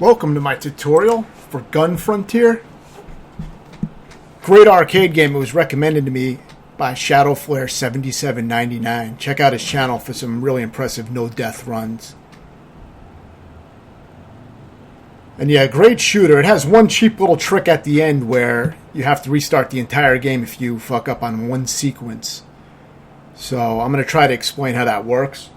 Welcome to my tutorial for Gun Frontier. Great arcade game. It was recommended to me by ShadowFlare7799. Check out his channel for some really impressive no-death runs. And yeah, great shooter. It has one cheap little trick at the end where you have to restart the entire game if you fuck up on one sequence. So I'm going to try to explain how that works.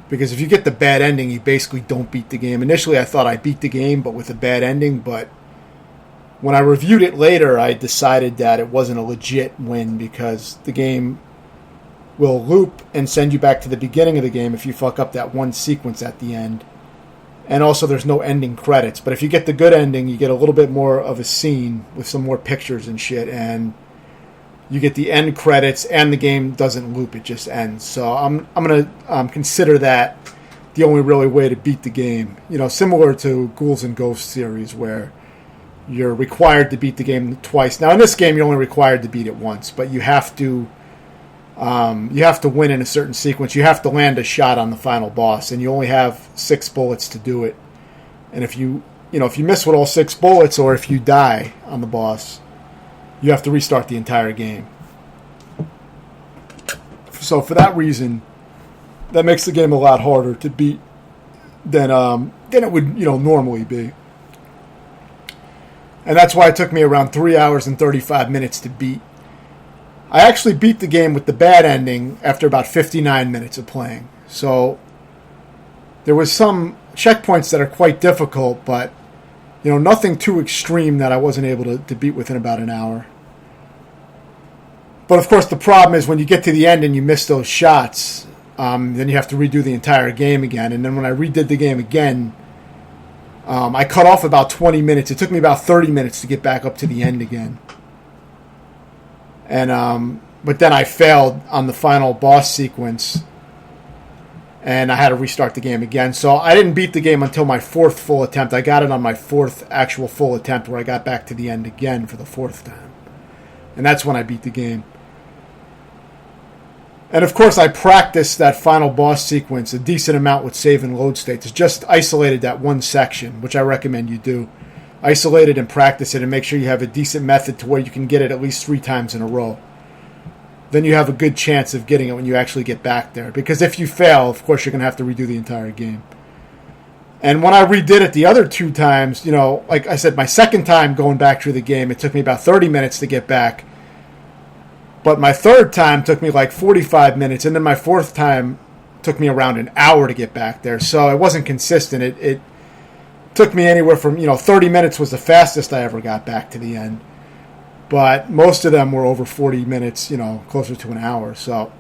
Because if you get the bad ending, you basically don't beat the game. Initially, I thought I beat the game, but with a bad ending. But when I reviewed it later, I decided that it wasn't a legit win because the game will loop and send you back to the beginning of the game if you fuck up that one sequence at the end. And also, there's no ending credits. But if you get the good ending, you get a little bit more of a scene with some more pictures and shit. And you get the end credits, and the game doesn't loop; it just ends. So I'm gonna consider that the only really way to beat the game. You know, similar to Ghouls and Ghosts series, where you're required to beat the game twice. Now, in this game, you're only required to beat it once, but you have to win in a certain sequence. You have to land a shot on the final boss, and you only have 6 bullets to do it. And if you miss with all 6 bullets, or if you die on the boss, you have to restart the entire game. So for that reason, that makes the game a lot harder to beat than it would normally be. And that's why it took me around 3 hours and 35 minutes to beat. I actually beat the game with the bad ending after about 59 minutes of playing. So there was some checkpoints that are quite difficult, but nothing too extreme that I wasn't able to beat within about an hour. But of course, the problem is when you get to the end and you miss those shots, then you have to redo the entire game again. And then when I redid the game again, I cut off about 20 minutes. It took me about 30 minutes to get back up to the end again. And but then I failed on the final boss sequence, and I had to restart the game again. So I didn't beat the game until my 4th full attempt. I got it on my 4th actual full attempt, where I got back to the end again for the 4th time. And that's when I beat the game. And of course, I practiced that final boss sequence a decent amount with save and load states. Just isolated that one section, which I recommend you do. Isolate it and practice it, and make sure you have a decent method to where you can get it at least 3 times in a row. Then you have a good chance of getting it when you actually get back there. Because if you fail, of course, you're going to have to redo the entire game. And when I redid it the other 2 times, like I said, my second time going back through the game, it took me about 30 minutes to get back. But my 3rd time took me like 45 minutes, and then my 4th time took me around an hour to get back there. So it wasn't consistent. It took me anywhere from, 30 minutes was the fastest I ever got back to the end. But most of them were over 40 minutes, closer to an hour. So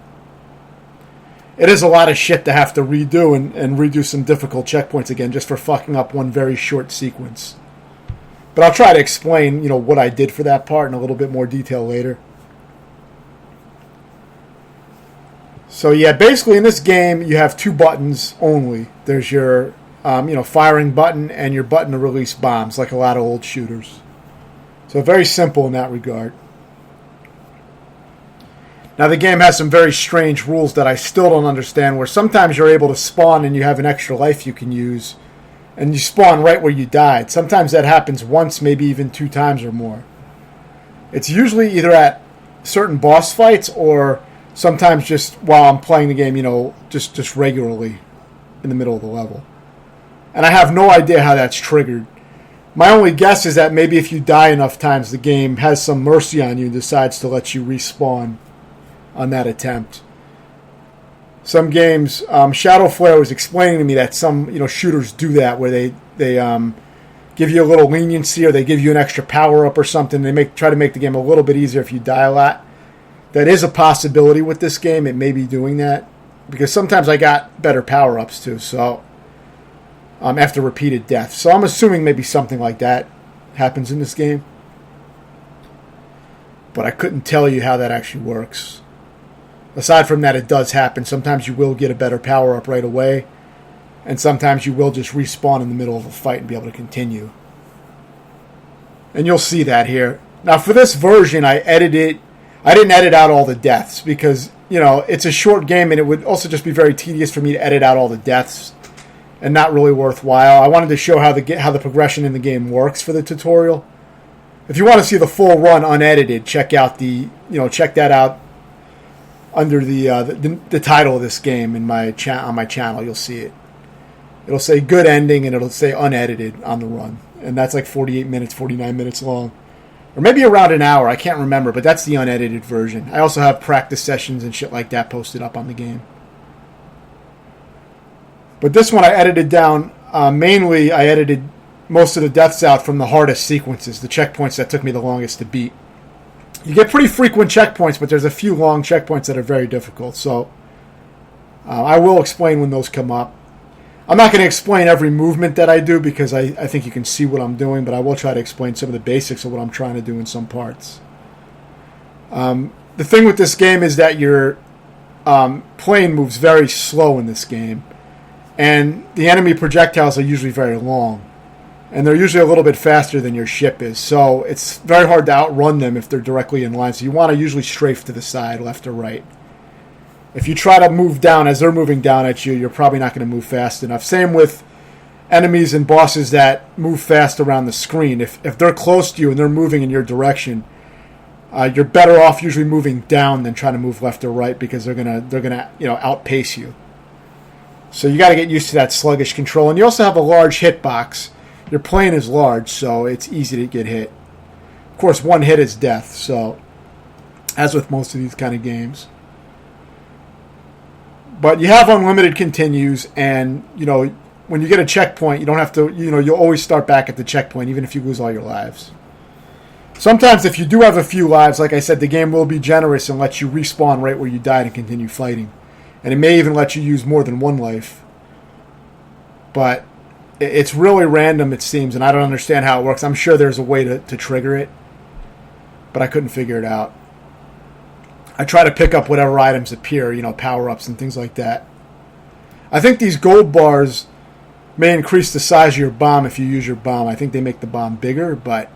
it is a lot of shit to have to redo and redo some difficult checkpoints again just for fucking up one very short sequence. But I'll try to explain, what I did for that part in a little bit more detail later. So yeah, basically in this game you have 2 buttons only. There's your firing button and your button to release bombs, like a lot of old shooters. So very simple in that regard. Now the game has some very strange rules that I still don't understand, where sometimes you're able to spawn and you have an extra life you can use, and you spawn right where you died. Sometimes that happens once, maybe even 2 times or more. It's usually either at certain boss fights or sometimes just while I'm playing the game, just regularly in the middle of the level. And I have no idea how that's triggered. My only guess is that maybe if you die enough times, the game has some mercy on you and decides to let you respawn on that attempt. Some games, ShadowFlare was explaining to me that some shooters do that, where they give you a little leniency, or they give you an extra power-up or something. They try to make the game a little bit easier if you die a lot. That is a possibility with this game. It may be doing that, because sometimes I got better power-ups too, so after repeated deaths. So I'm assuming maybe something like that happens in this game. But I couldn't tell you how that actually works. Aside from that, it does happen. Sometimes you will get a better power-up right away, and sometimes you will just respawn in the middle of a fight and be able to continue. And you'll see that here. Now for this version, I didn't edit out all the deaths because, it's a short game, and it would also just be very tedious for me to edit out all the deaths. and not really worthwhile. I wanted to show how the progression in the game works for the tutorial. If you want to see the full run unedited, check that out under the title of this game on my channel. You'll see it. It'll say good ending and it'll say unedited on the run, and that's like 48 minutes, 49 minutes long, or maybe around an hour. I can't remember, but that's the unedited version. I also have practice sessions and shit like that posted up on the game. But this one I edited down. Mainly, I edited most of the deaths out from the hardest sequences, the checkpoints that took me the longest to beat. You get pretty frequent checkpoints, but there's a few long checkpoints that are very difficult. So I will explain when those come up. I'm not going to explain every movement that I do because I think you can see what I'm doing, but I will try to explain some of the basics of what I'm trying to do in some parts. The thing with this game is that your plane moves very slow in this game, and the enemy projectiles are usually very long, and they're usually a little bit faster than your ship is, so it's very hard to outrun them if they're directly in line. So you want to usually strafe to the side, left or right. If you try to move down as they're moving down at you, you're probably not going to move fast enough. Same with enemies and bosses that move fast around the screen. If they're close to you and they're moving in your direction, you're better off usually moving down than trying to move left or right, because they're gonna outpace you. So you got to get used to that sluggish control. And you also have a large hitbox. Your plane is large, so it's easy to get hit. Of course, one hit is death, so as with most of these kind of games. But you have unlimited continues, and when you get a checkpoint, you don't have to, you'll always start back at the checkpoint, even if you lose all your lives. Sometimes if you do have a few lives, like I said, the game will be generous and let you respawn right where you died and continue fighting. And it may even let you use more than one life. But it's really random, it seems, and I don't understand how it works. I'm sure there's a way to trigger it, but I couldn't figure it out. I try to pick up whatever items appear, power-ups and things like that. I think these gold bars may increase the size of your bomb if you use your bomb. I think they make the bomb bigger, but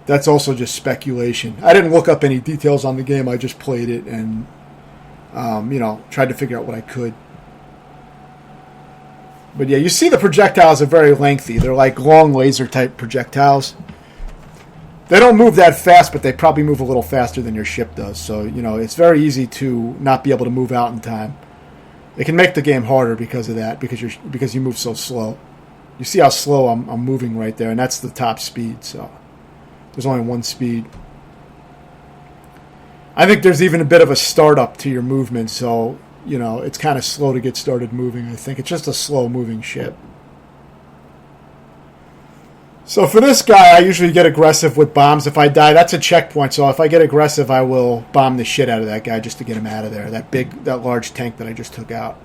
that's also just speculation. I didn't look up any details on the game. I just played it and tried to figure out what I could. But yeah, you see the projectiles are very lengthy. They're like long laser-type projectiles. They don't move that fast, but they probably move a little faster than your ship does. So, it's very easy to not be able to move out in time. It can make the game harder because of that, because you move so slow. You see how slow I'm moving right there, and that's the top speed, so there's only one speed. I think there's even a bit of a startup to your movement, so, it's kind of slow to get started moving, I think. It's just a slow-moving ship. So for this guy, I usually get aggressive with bombs. If I die, that's a checkpoint, so if I get aggressive, I will bomb the shit out of that guy just to get him out of there, that large tank that I just took out.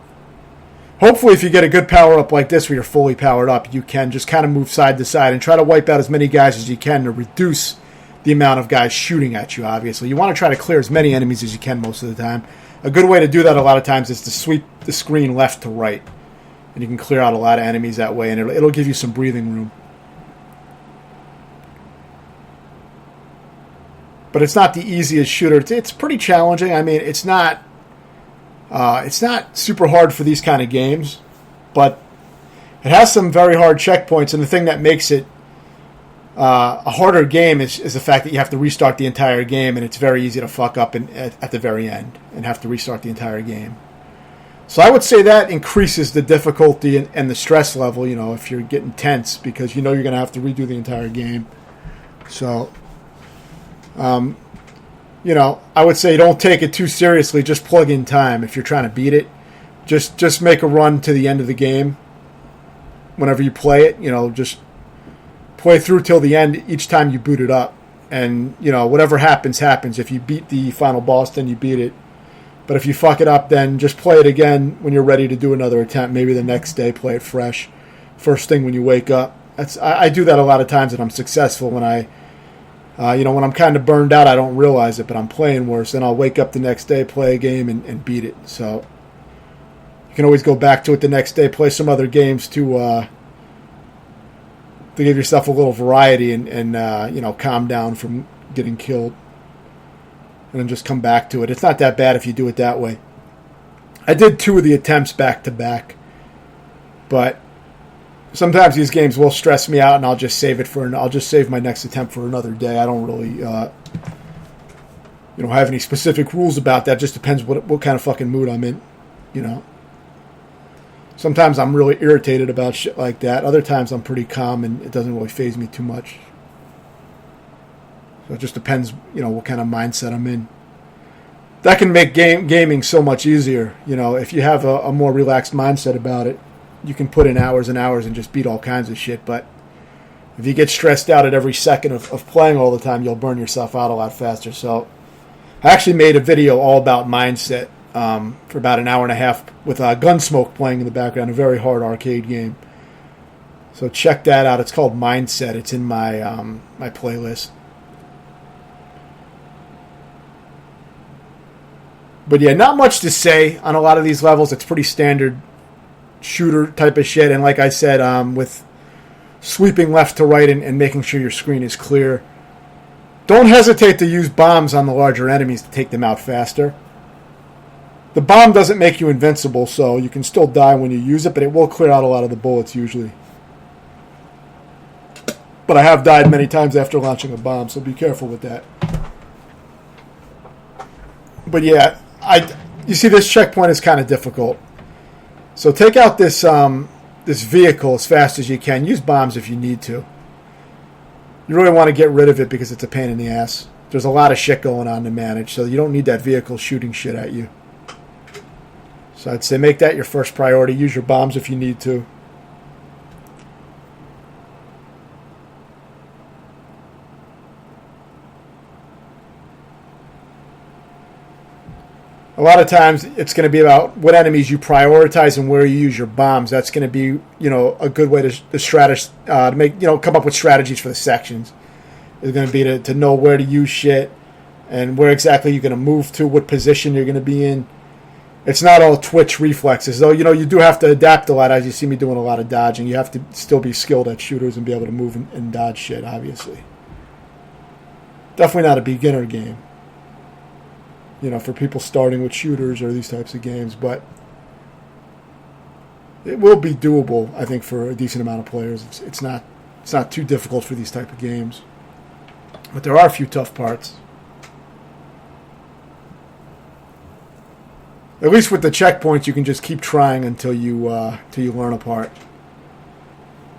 Hopefully, if you get a good power-up like this where you're fully powered up, you can just kind of move side to side and try to wipe out as many guys as you can to reduce the amount of guys shooting at you, obviously. You want to try to clear as many enemies as you can most of the time. A good way to do that a lot of times is to sweep the screen left to right. And you can clear out a lot of enemies that way, and it'll give you some breathing room. But it's not the easiest shooter. It's pretty challenging. I mean, it's not super hard for these kind of games, but it has some very hard checkpoints, and the thing that makes it a harder game is the fact that you have to restart the entire game, and it's very easy to fuck up at the very end and have to restart the entire game. So I would say that increases the difficulty and the stress level, if you're getting tense, because you're going to have to redo the entire game. So, I would say don't take it too seriously. Just plug in time if you're trying to beat it. Just make a run to the end of the game. Whenever you play it, just play through till the end each time you boot it up. And, whatever happens, happens. If you beat the final boss, then you beat it. But if you fuck it up, then just play it again when you're ready to do another attempt. Maybe the next day, play it fresh. First thing when you wake up. I do that a lot of times, and I'm successful when when I'm kind of burned out, I don't realize it, but I'm playing worse. Then I'll wake up the next day, play a game, and beat it. So you can always go back to it the next day, play some other games to give yourself a little variety and calm down from getting killed. And then just come back to it. It's not that bad if you do it that way. I did 2 of the attempts back to back. But sometimes these games will stress me out, and I'll just save it for. I'll just save my next attempt for another day. I don't really, have any specific rules about that. It just depends what kind of fucking mood I'm in. Sometimes I'm really irritated about shit like that. Other times I'm pretty calm, and it doesn't really faze me too much. So it just depends, what kind of mindset I'm in. That can make gaming so much easier. If you have a more relaxed mindset about it, you can put in hours and hours and just beat all kinds of shit. But if you get stressed out at every second of playing all the time, you'll burn yourself out a lot faster. So I actually made a video all about mindset for about an hour and a half with Gunsmoke playing in the background, a very hard arcade game. So check that out. It's called Mindset. It's in my my playlist. But yeah, not much to say on a lot of these levels. It's pretty standard shooter type of shit. And like I said, with sweeping left to right and making sure your screen is clear. Don't hesitate to use bombs on the larger enemies to take them out faster. The bomb doesn't make you invincible, so you can still die when you use it, but it will clear out a lot of the bullets usually. But I have died many times after launching a bomb, so be careful with that. But yeah, you see this checkpoint is kind of difficult. So take out this this vehicle as fast as you can. Use bombs if you need to. You really want to get rid of it because it's a pain in the ass. There's a lot of shit going on to manage, so you don't need that vehicle shooting shit at you. So I'd say make that your first priority. Use your bombs if you need to. A lot of times it's going to be about what enemies you prioritize and where you use your bombs. That's going to be, a good way to make, come up with strategies for the sections. It's going to be to know where to use shit and where exactly you're going to move to, what position you're going to be in. It's not all twitch reflexes, though. You do have to adapt a lot. As you see me doing a lot of dodging, you have to still be skilled at shooters and be able to move and dodge shit, obviously. Definitely not a beginner game. For people starting with shooters or these types of games, but it will be doable, I think, for a decent amount of players. It's not too difficult for these type of games, but there are a few tough parts. At least with the checkpoints, you can just keep trying until you learn a part.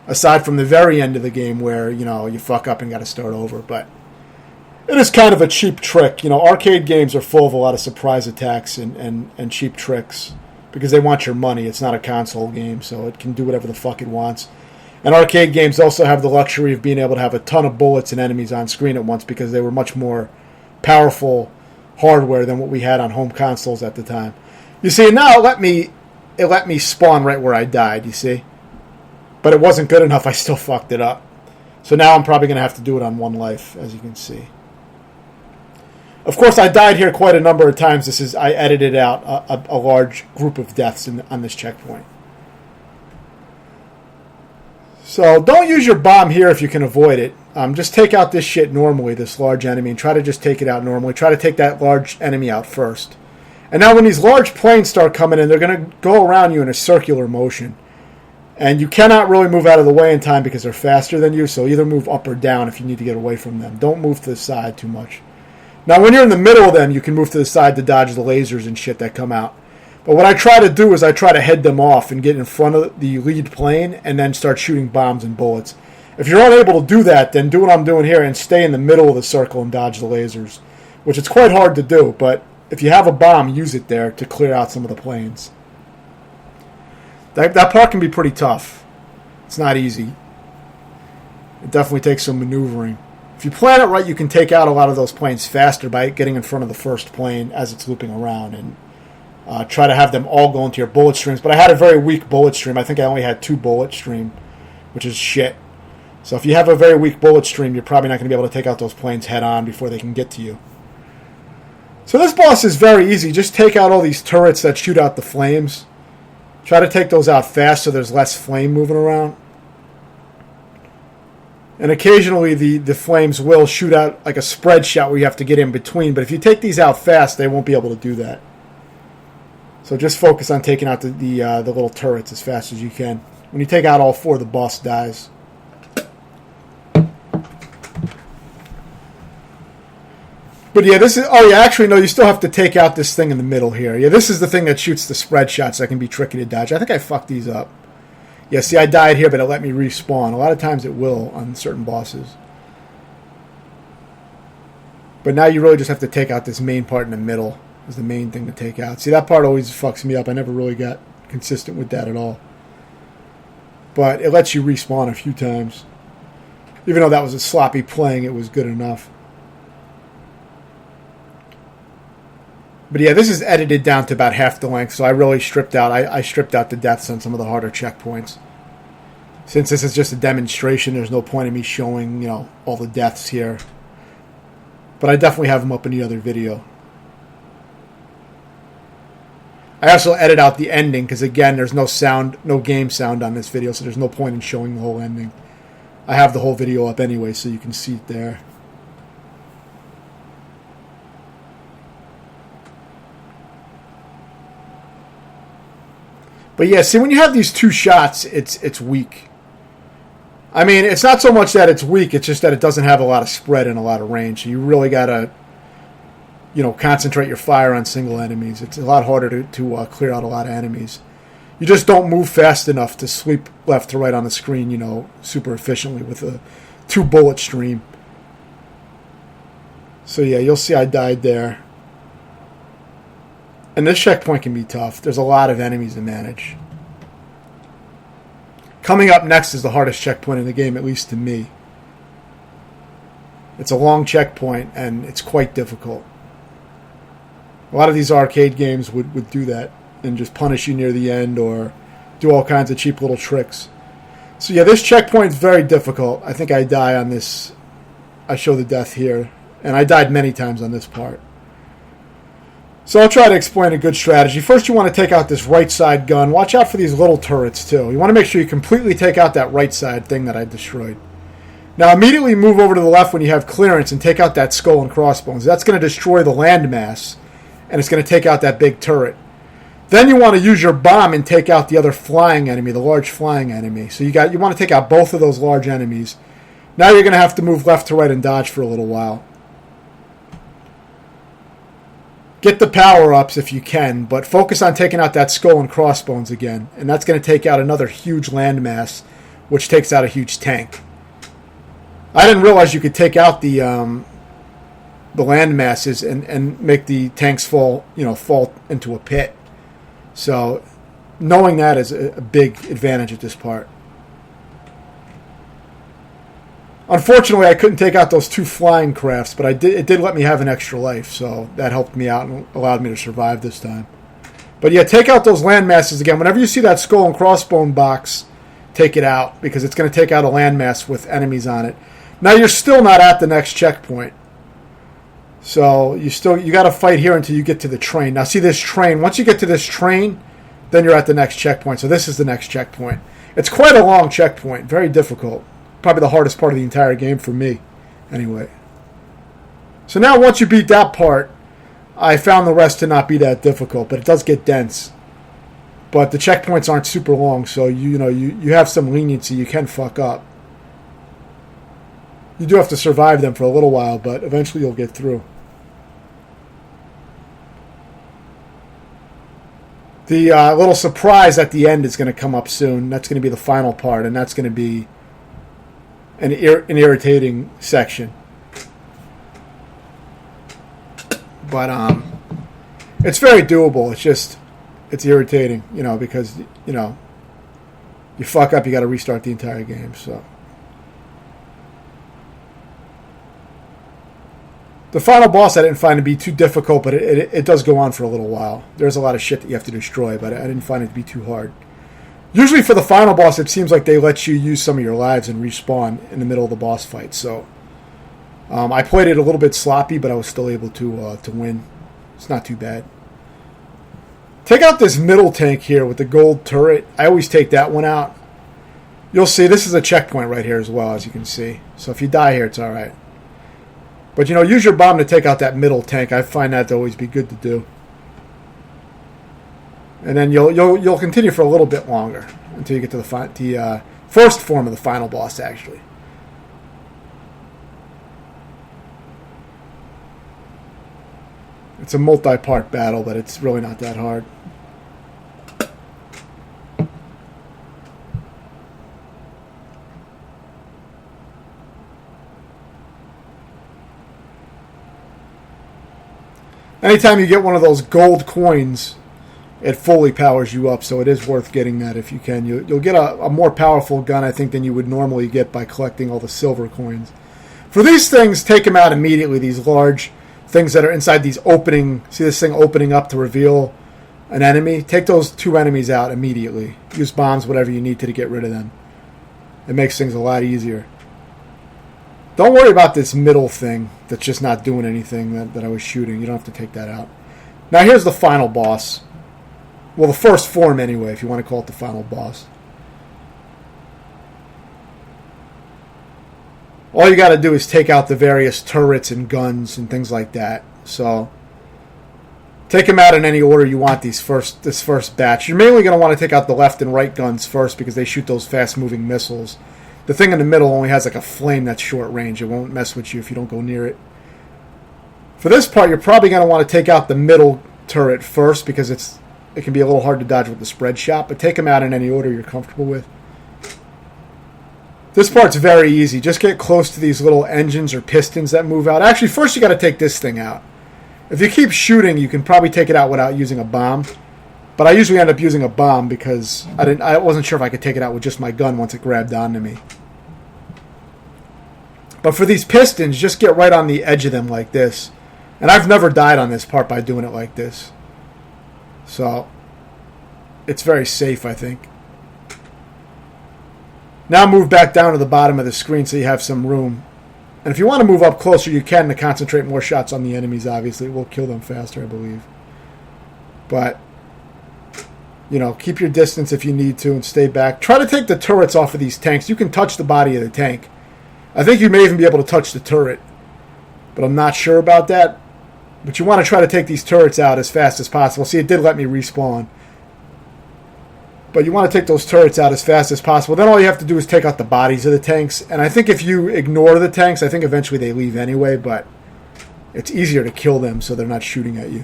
Aside from the very end of the game where you fuck up and got to start over, but. It is kind of a cheap trick. Arcade games are full of a lot of surprise attacks and cheap tricks because they want your money. It's not a console game, so it can do whatever the fuck it wants. And arcade games also have the luxury of being able to have a ton of bullets and enemies on screen at once because they were much more powerful hardware than what we had on home consoles at the time. You see, now it let me spawn right where I died, you see? But it wasn't good enough. I still fucked it up. So now I'm probably going to have to do it on one life, as you can see. Of course, I died here quite a number of times. I edited out a large group of deaths on this checkpoint. So don't use your bomb here if you can avoid it. Just take out this shit normally, this large enemy, and try to just take it out normally. Try to take that large enemy out first. And now when these large planes start coming in, they're going to go around you in a circular motion. And you cannot really move out of the way in time because they're faster than you, so either move up or down if you need to get away from them. Don't move to the side too much. Now, when you're in the middle of them, you can move to the side to dodge the lasers and shit that come out. But what I try to do is I try to head them off and get in front of the lead plane and then start shooting bombs and bullets. If you're unable to do that, then do what I'm doing here and stay in the middle of the circle and dodge the lasers, which it's quite hard to do. But if you have a bomb, use it there to clear out some of the planes. That part can be pretty tough. It's not easy. It definitely takes some maneuvering. If you plan it right, you can take out a lot of those planes faster by getting in front of the first plane as it's looping around and try to have them all go into your bullet streams. But I had a very weak bullet stream. I think I only had 2 bullet stream, which is shit. So if you have a very weak bullet stream, you're probably not going to be able to take out those planes head on before they can get to you. So this boss is very easy. Just take out all these turrets that shoot out the flames. Try to take those out fast so there's less flame moving around. And occasionally the flames will shoot out like a spread shot where you have to get in between. But if you take these out fast, they won't be able to do that. So just focus on taking out the little turrets as fast as you can. When you take out all 4, the boss dies. But yeah, this is... Oh yeah, actually, no, you still have to take out this thing in the middle here. Yeah, this is the thing that shoots the spread shots that can be tricky to dodge. I think I fucked these up. Yeah, see, I died here, but it let me respawn. A lot of times it will on certain bosses. But now you really just have to take out this main part in the middle. Is the main thing to take out. See, that part always fucks me up. I never really got consistent with that at all. But it lets you respawn a few times. Even though that was a sloppy playing, it was good enough. But yeah, this is edited down to about half the length, so I really stripped out. I stripped out the deaths on some of the harder checkpoints. Since this is just a demonstration, there's no point in me showing, you know, all the deaths here. But I definitely have them up in the other video. I also edit out the ending because, again, there's no sound, no game sound on this video, so there's no point in showing the whole ending. I have the whole video up anyway, so you can see it there. But yeah, see, when you have these 2 shots, it's weak. I mean, it's not so much that it's weak, it's just that it doesn't have a lot of spread and a lot of range. So you really got to, you know, concentrate your fire on single enemies. It's a lot harder to clear out a lot of enemies. You just don't move fast enough to sweep left to right on the screen, you know, super efficiently with a 2-bullet stream. So yeah, you'll see I died there. And this checkpoint can be tough. There's a lot of enemies to manage. Coming up next is the hardest checkpoint in the game, at least to me. It's a long checkpoint, and it's quite difficult. A lot of these arcade games would do that and just punish you near the end or do all kinds of cheap little tricks. So yeah, this checkpoint is very difficult. I think I die on this. I show the death here. And I died many times on this part. So I'll try to explain a good strategy. First, you want to take out this right side gun. Watch out for these little turrets, too. You want to make sure you completely take out that right side thing that I destroyed. Now, immediately move over to the left when you have clearance and take out that skull and crossbones. That's going to destroy the landmass, and it's going to take out that big turret. Then you want to use your bomb and take out the other flying enemy, the large flying enemy. So you want to take out both of those large enemies. Now you're going to have to move left to right and dodge for a little while. Get the power-ups if you can, but focus on taking out that skull and crossbones again. And that's going to take out another huge landmass, which takes out a huge tank. I didn't realize you could take out the landmasses and make the tanks fall into a pit. So knowing that is a big advantage at this part. Unfortunately, I couldn't take out those 2 flying crafts, but it did let me have an extra life, so that helped me out and allowed me to survive this time. But yeah, take out those landmasses again. Whenever you see that skull and crossbone box, take it out, because it's going to take out a landmass with enemies on it. Now you're still not at the next checkpoint. So you got to fight here until you get to the train. Now see this train. Once you get to this train, then you're at the next checkpoint. So this is the next checkpoint. It's quite a long checkpoint. Very difficult. Probably the hardest part of the entire game for me. Anyway. So now once you beat that part, I found the rest to not be that difficult. But it does get dense. But the checkpoints aren't super long. So you have some leniency. You can fuck up. You do have to survive them for a little while. But eventually you'll get through. The little surprise at the end is going to come up soon. That's going to be the final part, and that's going to be an irritating section. But it's very doable. It's irritating, because you fuck up, you got to restart the entire game. So the final boss I didn't find to be too difficult, but it does go on for a little while. There's a lot of shit that you have to destroy, but I didn't find it to be too hard. Usually for the final boss, it seems like they let you use some of your lives and respawn in the middle of the boss fight. So I played it a little bit sloppy, but I was still able to win. It's not too bad. Take out this middle tank here with the gold turret. I always take that one out. You'll see this is a checkpoint right here as well, as you can see. So if you die here, it's all right. But, use your bomb to take out that middle tank. I find that to always be good to do. And then you'll continue for a little bit longer. until you get to the first form of the final boss, actually. It's a multi-part battle, but it's really not that hard. Anytime you get one of those gold coins, it fully powers you up, so it is worth getting that if you can. You'll get a more powerful gun, I think, than you would normally get by collecting all the silver coins. For these things, take them out immediately, these large things that are inside these opening... See this thing opening up to reveal an enemy? Take those 2 enemies out immediately. Use bombs, whatever you need to get rid of them. It makes things a lot easier. Don't worry about this middle thing that's just not doing anything that I was shooting. You don't have to take that out. Now here's the final boss. Well, the first form anyway, if you want to call it the final boss. All you got to do is take out the various turrets and guns and things like that. So take them out in any order you want this first batch. You're mainly going to want to take out the left and right guns first because they shoot those fast-moving missiles. The thing in the middle only has like a flame that's short range. It won't mess with you if you don't go near it. For this part, you're probably going to want to take out the middle turret first because it can be a little hard to dodge with the spread shot, but take them out in any order you're comfortable with. This part's very easy. Just get close to these little engines or pistons that move out. Actually, first you got to take this thing out. If you keep shooting, you can probably take it out without using a bomb. But I usually end up using a bomb because I wasn't sure if I could take it out with just my gun once it grabbed onto me. But for these pistons, just get right on the edge of them like this. And I've never died on this part by doing it like this. So, it's very safe, I think. Now move back down to the bottom of the screen so you have some room. And if you want to move up closer, you can to concentrate more shots on the enemies, obviously. It will kill them faster, I believe. But, you know, keep your distance if you need to and stay back. Try to take the turrets off of these tanks. You can touch the body of the tank. I think you may even be able to touch the turret. But I'm not sure about that. But you want to try to take these turrets out as fast as possible. See, it did let me respawn. But you want to take those turrets out as fast as possible. Then all you have to do is take out the bodies of the tanks. And I think if you ignore the tanks, I think eventually they leave anyway. But it's easier to kill them so they're not shooting at you.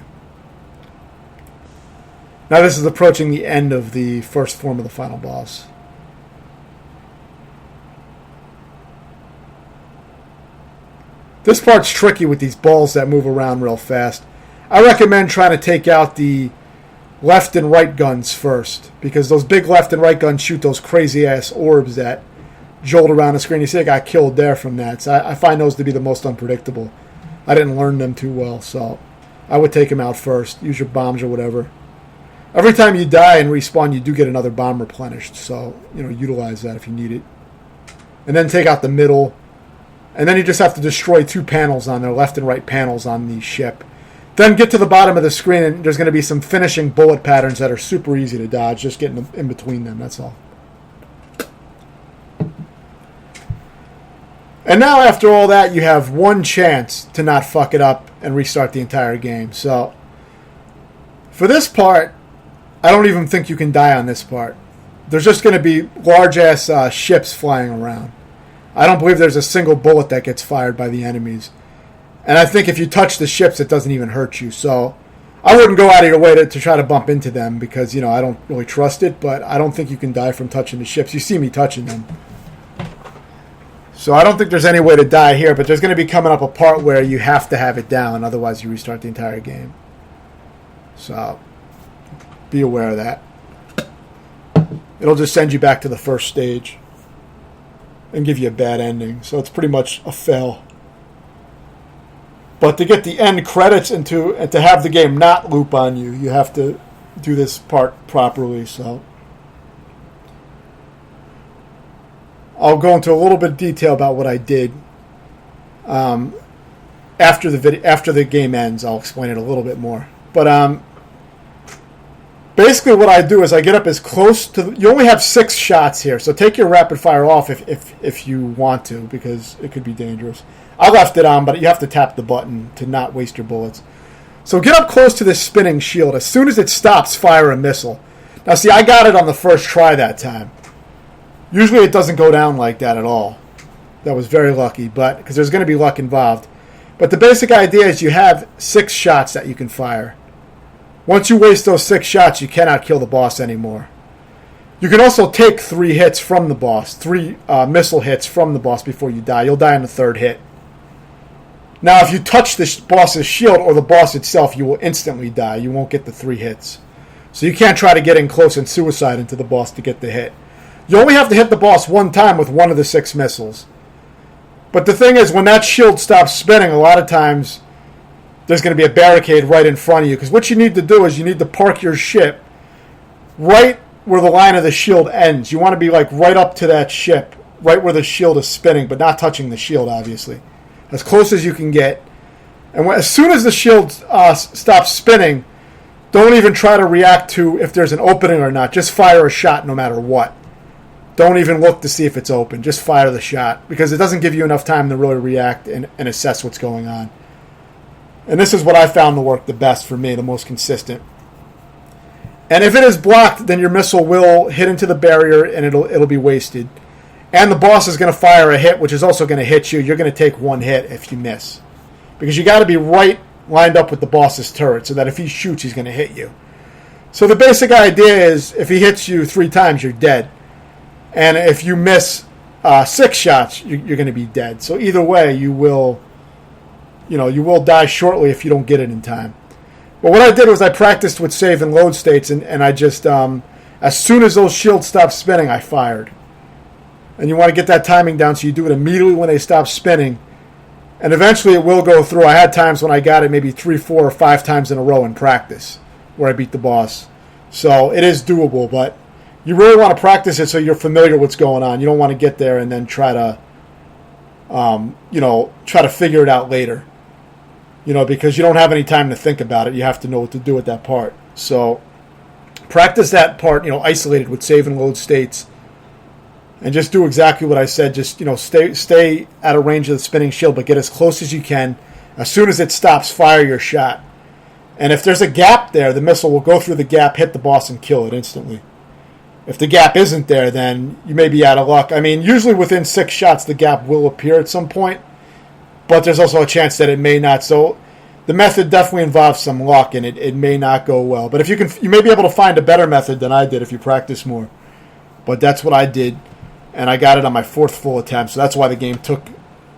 Now this is approaching the end of the first form of the final boss. This part's tricky with these balls that move around real fast. I recommend trying to take out the left and right guns first, because those big left and right guns shoot those crazy ass orbs that jolt around the screen. You see I got killed there from that. So I find those to be the most unpredictable. I didn't learn them too well, so I would take them out first. Use your bombs or whatever. Every time you die and respawn, you do get another bomb replenished, so utilize that if you need it. And then take out the middle. And then you just have to destroy 2 panels on there, left and right panels on the ship. Then get to the bottom of the screen, and there's going to be some finishing bullet patterns that are super easy to dodge. Just getting in between them, that's all. And now, after all that, you have one chance to not fuck it up and restart the entire game. So, for this part, I don't even think you can die on this part. There's just going to be large-ass ships flying around. I don't believe there's a single bullet that gets fired by the enemies. And I think if you touch the ships, it doesn't even hurt you. So I wouldn't go out of your way to try to bump into them because, I don't really trust it. But I don't think you can die from touching the ships. You see me touching them. So I don't think there's any way to die here. But there's going to be coming up a part where you have to have it down. Otherwise, you restart the entire game. So be aware of that. It'll just send you back to the first stage and give you a bad ending. So it's pretty much a fail. But to get the end credits and to have the game not loop on you, you have to do this part properly. So I'll go into a little bit of detail about what I did. After the game ends, I'll explain it a little bit more. But basically what I do is I get up as close to... You only have 6 shots here, so take your rapid fire off if you want to, because it could be dangerous. I left it on, but you have to tap the button to not waste your bullets. So get up close to this spinning shield. As soon as it stops, fire a missile. Now, see, I got it on the first try that time. Usually it doesn't go down like that at all. That was very lucky, but because there's going to be luck involved. But the basic idea is you have 6 shots that you can fire. Once you waste those 6 shots, you cannot kill the boss anymore. You can also take 3 hits from the boss, 3 missile hits from the boss before you die. You'll die on the 3rd hit. Now, if you touch the boss's shield or the boss itself, you will instantly die. You won't get the 3 hits. So you can't try to get in close and suicide into the boss to get the hit. You only have to hit the boss one time with one of the 6 missiles. But the thing is, when that shield stops spinning, a lot of times there's going to be a barricade right in front of you. Because what you need to do is you need to park your ship right where the line of the shield ends. You want to be like right up to that ship, right where the shield is spinning, but not touching the shield, obviously. As close as you can get. And as soon as the shield stops spinning, don't even try to react to if there's an opening or not. Just fire a shot no matter what. Don't even look to see if it's open. Just fire the shot. Because it doesn't give you enough time to really react and assess what's going on. And this is what I found to work the best for me, the most consistent. And if it is blocked, then your missile will hit into the barrier and it'll be wasted. And the boss is going to fire a hit, which is also going to hit you. You're going to take 1 hit if you miss. Because you got to be right lined up with the boss's turret so that if he shoots, he's going to hit you. So the basic idea is if he hits you 3 times, you're dead. And if you miss 6 shots, you're going to be dead. So either way, you will die shortly if you don't get it in time. But what I did was I practiced with save and load states, and I just, as soon as those shields stopped spinning, I fired. And you want to get that timing down so you do it immediately when they stop spinning. And eventually it will go through. I had times when I got it maybe 3, 4, or 5 times in a row in practice where I beat the boss. So it is doable, but you really want to practice it so you're familiar with what's going on. You don't want to get there and then try to figure it out later. Because you don't have any time to think about it. You have to know what to do with that part. So practice that part, isolated with save and load states. And just do exactly what I said. Just, stay out of range of the spinning shield, but get as close as you can. As soon as it stops, fire your shot. And if there's a gap there, the missile will go through the gap, hit the boss, and kill it instantly. If the gap isn't there, then you may be out of luck. I mean, usually within 6 shots, the gap will appear at some point. But there's also a chance that it may not. So the method definitely involves some luck, and it may not go well. But if you may be able to find a better method than I did if you practice more. But that's what I did. And I got it on my 4th full attempt, so that's why the game took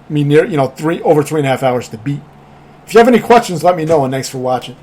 me over 3.5 hours to beat. If you have any questions, let me know, and thanks for watching.